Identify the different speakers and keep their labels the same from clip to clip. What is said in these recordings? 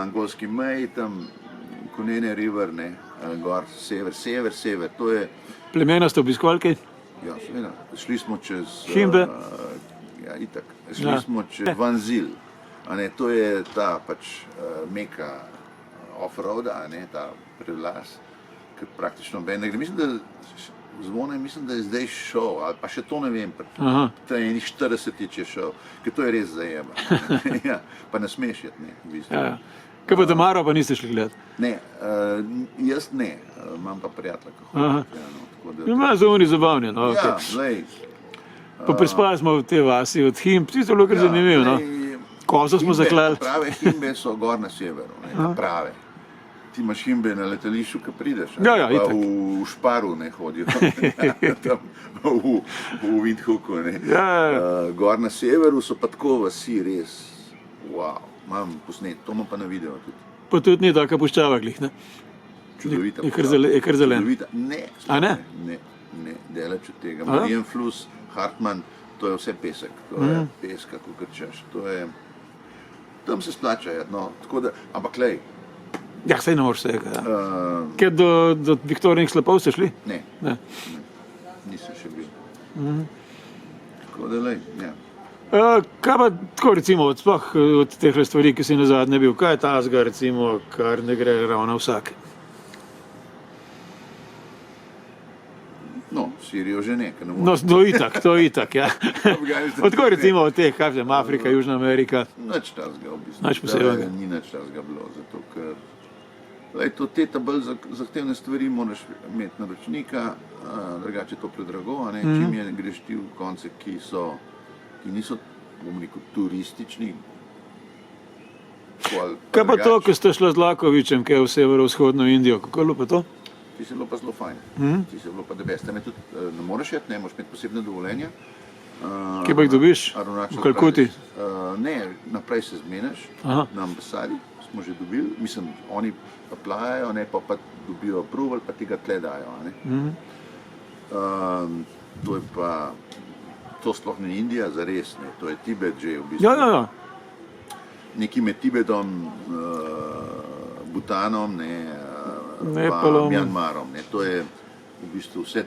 Speaker 1: angolski meji, tam Kunene River, ne, gor, sever, to je,
Speaker 2: Plemena ste obiskali kaj?
Speaker 1: ja, seveda, šli smo čez...
Speaker 2: Himbe?
Speaker 1: Ja, itak, šli smo čez Vanzil, a ne, to je ta pač meka off-roada, a ne, ta prevlaz, ker praktično ben ne gre. Mislim, da Zvone, mislim, da je zdaj šel, ali pa še to ne vem, ta enih 40 je šel, ker to je res zajema. Ja, pa ne smeš jeti, ne, v bistvu.
Speaker 2: Ja. Kaj pa Damaro pa niste šli gledati?
Speaker 1: Ne, jaz ne, imam pa prijatelja, ko hodim. Ja, no, tako da...
Speaker 2: Ima za oni zabavni, no,
Speaker 1: Ja,
Speaker 2: okay.
Speaker 1: glej.
Speaker 2: Pa prispali smo v te vasi od Himb, tisto je bilo kar zanimivo, no. Kozo smo zaklali.
Speaker 1: Prave himbe so gor na severu, ne, prave. Ti imaš himbe na letališču, ko prideš,
Speaker 2: Ja,
Speaker 1: pa
Speaker 2: itak.
Speaker 1: v Šparu ne hodijo, tam v Windhoeku, ne.
Speaker 2: Ja.
Speaker 1: Gor na severu so pa tako vasi res, wow, imam posnet, to imam pa na video tudi.
Speaker 2: Pa tudi ni taka puščava glih, ne?
Speaker 1: Čudovita.
Speaker 2: Je kar zelen.
Speaker 1: Čudovita. Ne,
Speaker 2: A ne?
Speaker 1: Ne, daleč od tega. Marienfluss, Hartmann, to je vse pesek, to je peska, ko grčeš, to je, tam se splača, no, tako da, ampak lej.
Speaker 2: Ja, sej ne moreš vsega, ja. Kaj do Viktorijinih slepov ste šli?
Speaker 1: Ne,
Speaker 2: Ne.
Speaker 1: nisem še bil. Tako da lej, ja.
Speaker 2: Kaj pa tako recimo, sploh od teh stvari, ki si nazadnje bil, kaj je tazga recimo, kar ne gre ravno vsak?
Speaker 1: No, Sirijo že ne, ker ne
Speaker 2: No,
Speaker 1: moreš.
Speaker 2: to itak, ja. Tako recimo od teh, kaj vem, Afrika, Južna Amerika.
Speaker 1: Nič tazga v bistvu.
Speaker 2: Nič posebnega.
Speaker 1: Ni nič tazga bilo, zato ker lej, te bolj zahtevne stvari moraš imeti naročnika, drugače je to predrago, a ne, čim je greš ti v konce, ki niso, bom rekel, turistični.
Speaker 2: Kaj pa to, ko ste šla z Lakovičem, kaj v severovzhodno Indijo, kako je bilo pa to?
Speaker 1: Ti se bilo pa zelo fajn, ti se bilo pa the best. Tam je tudi, ne moreš jeti, ne, moraš imeti posebne dovoljenja.
Speaker 2: Kje pa jih dobiš?
Speaker 1: Arunachal
Speaker 2: V Kalkuti?
Speaker 1: Pradesh. Ne, naprej se zmeniš, na ambasadi smo že dobili, mislim, oni aplajajo, ne, pa dobijo approval, pa ti ga tle dajo, a ne. To je pa, to sploh ne Indija, zares, ne, to je Tibet že v bistvu.
Speaker 2: Ja.
Speaker 1: Nekaj med Tibetom, Bhutanom, ne,
Speaker 2: Nepalom.
Speaker 1: Mjanmarom, ne, to je v bistvu vse,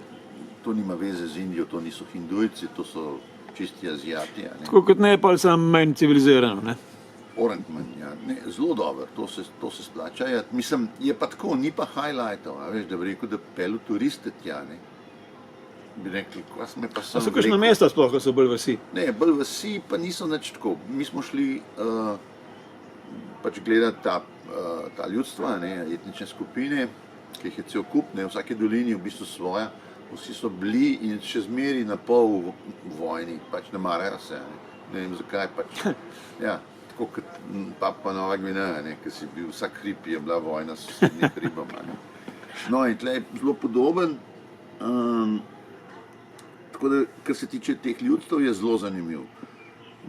Speaker 1: to nima veze z Indijo, to niso Hindujci, to so čisti Azijati, a ne.
Speaker 2: Tako kot Nepal, samo manj civilizirano, ne?
Speaker 1: Orangman, ja, ne, zelo dobro, to se splača, ja, mislim, je pa tako, ni pa highlightov, a veš, da bi rekel, da pelu turiste tja, ne. Bi rekli, kva sme pa sem
Speaker 2: A so kakšna mesta sploh, ko so bolj vasi?
Speaker 1: Ne, bolj vasi pa niso nič tako. Mi smo šli pač gledati ta ljudstva, ne, etnične skupine, ki jih je cel kup, ne, v vsaki dolini v bistvu svoja, vsi so bili in še zmeri na pol v vojni, pač ne marajo se, ne vem zakaj, pač, ja, tako kot Papua Nova Gvineja, ne, ker si bil, vsak hrib je bila vojna s sosednjim hribom, ne. No in tle je zelo podoben, tako da, kar se tiče teh ljudstv, je zelo zanimiv.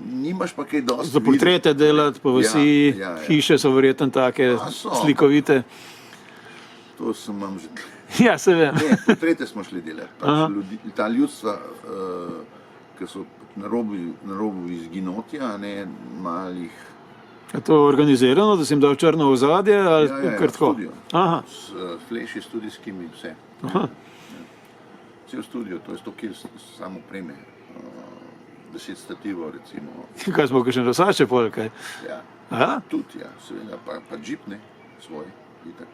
Speaker 1: Nimaš pa kaj dosti
Speaker 2: Za portrete delati po vasi,
Speaker 1: Ja.
Speaker 2: hiše so verjetno take
Speaker 1: so.
Speaker 2: slikovite.
Speaker 1: To sem vam že...
Speaker 2: Ja, se vem.
Speaker 1: Ne, portrete smo šli delati. Pač ta ljudstva, ki so na robu izginotja, ne, malih...
Speaker 2: Je to organizirano, da si jim dal črno ozadje ali kar tako?
Speaker 1: Studio.
Speaker 2: Aha.
Speaker 1: S fleši studijskimi, vse.
Speaker 2: Aha.
Speaker 1: Cel studio, to je 100 kil samo opreme. 10 stativov, recimo.
Speaker 2: Kaj smo, kakšne rosače pol, kaj?
Speaker 1: Ja,
Speaker 2: Aha.
Speaker 1: tudi, ja, seveda, pa džip, ne, svoj, itak.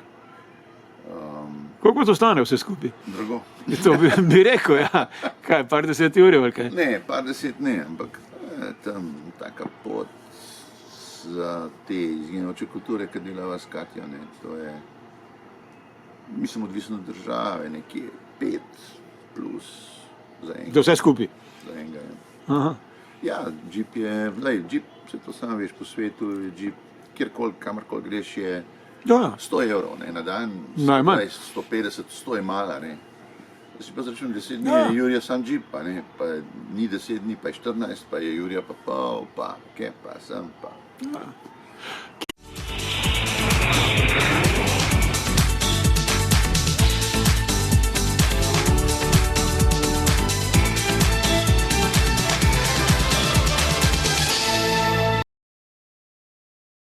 Speaker 2: Koliko to stane vse skupaj?
Speaker 1: Drago.
Speaker 2: To bi rekel, ja. Kaj, par 10 ur ali kaj?
Speaker 1: Ne, par 10 ne, ampak tam taka pot za te izginujoče kulture, ki delajo s Katjo, ne, to je, mislim, odvisno od države, nekje 5 plus za enega.
Speaker 2: To vse skupaj?
Speaker 1: Za enega, ja.
Speaker 2: Aha.
Speaker 1: Ja, džip je, lej, džip, se to sam veš, po svetu je džip, kjerkoli, kamorkoli greš je
Speaker 2: Ja.
Speaker 1: 100 evrov, ne, na dan,
Speaker 2: Najmanj.
Speaker 1: 150, 100 je mala, ne. Da si pa zračunal 10 dni, je Jurija sam džip, pa ne, pa ni 10 dni, pa je 14, pa je Jurija pa pol, pa, kaj pa, sem pa.